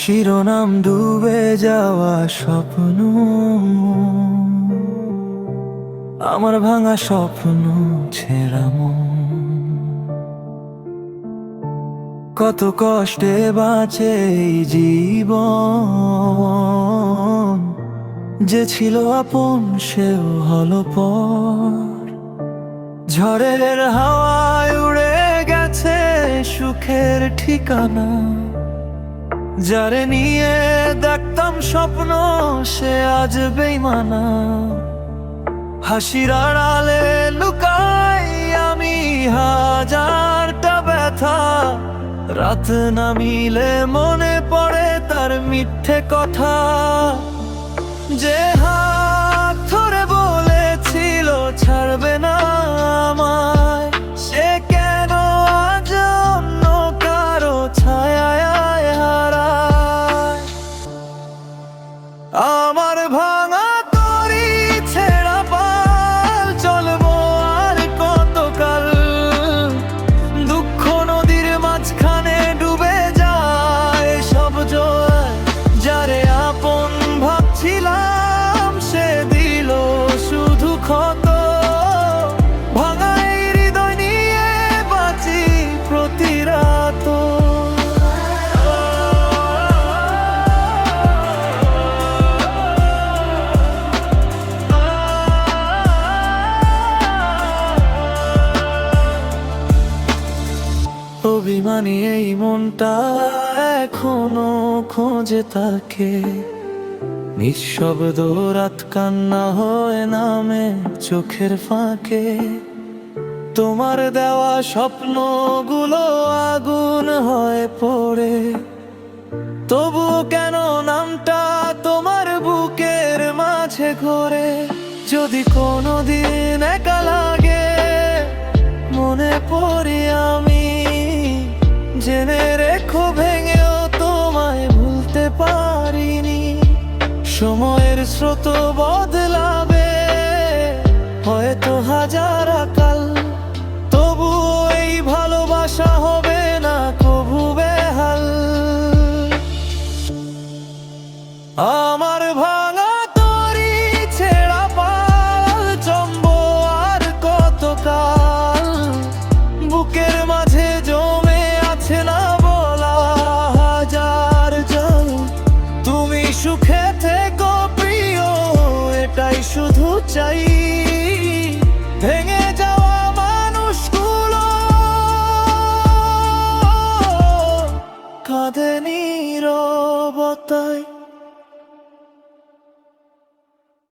শিরোনাম ডুবে যাওয়া স্বপ্ন, আমার ভাঙা স্বপ্ন ছেঁড়া মন। কত কষ্টে বাঁচে এই জীবন, যে ছিল আপন সেও হলো পর। ঝড়ের হাওয়ায় উড়ে গেছে সুখের ঠিকানা, যারে নিয়ে দেখতাম স্বপ্ন সে আজ বেইমানা। হাসির আড়ালে লুকাই আমি হাজারটা ব্যথা, রাত নামিলে মনে পড়ে তার মিথ্যে কথা। যে হাত ধরে বলেছিল ছাড়বে না আমায়, সে কেন আজ অন্য কারো ছায়ায় হারায়। আমার ভাঙা তরি ছেঁড়া পাল, চলবো আর কতকাল। দুঃখ নদীর মাঝখানে ডুবে যায় সব জোয়ার, যারে আপন ভাবছিলাম সে দিল শুধু ক্ষত। ভাঙা এই হৃদয় নিয়ে বাঁচি প্রতি রাত। অভিমানী এই মনটা এখনো খোঁজে তাকে, নিঃশব্দ রাত কান্না হয়ে নামে চোখের ফাঁকে। তোমার দেওয়া স্বপ্নগুলো আগুন হয়ে পড়ে, তবুও কেন নামটা তোমার বুকের মাঝে ঘোরে। যদি কোনোদিন একা লাগে মনে পড়ি আমি, জেনে রেখো ভেঙেও তোমায় ভুলতে পারিনি। সময়ের স্রোত বদলাবে হয়তো হাজার কাল, তবুও এই ভালোবাসা হবে না কভু বেহাল। আমার ভাঙা তরি ছেঁড়া পাল, জমবো আর কতকাল। বুকের মাঝে জমে আছে না বলা হাজার জল। তুমি সুখে থেকো প্রিয়, এটাই শুধু চাই। ভেঙে যাওয়া মানুষগুলো কাঁদে নীরবতায়।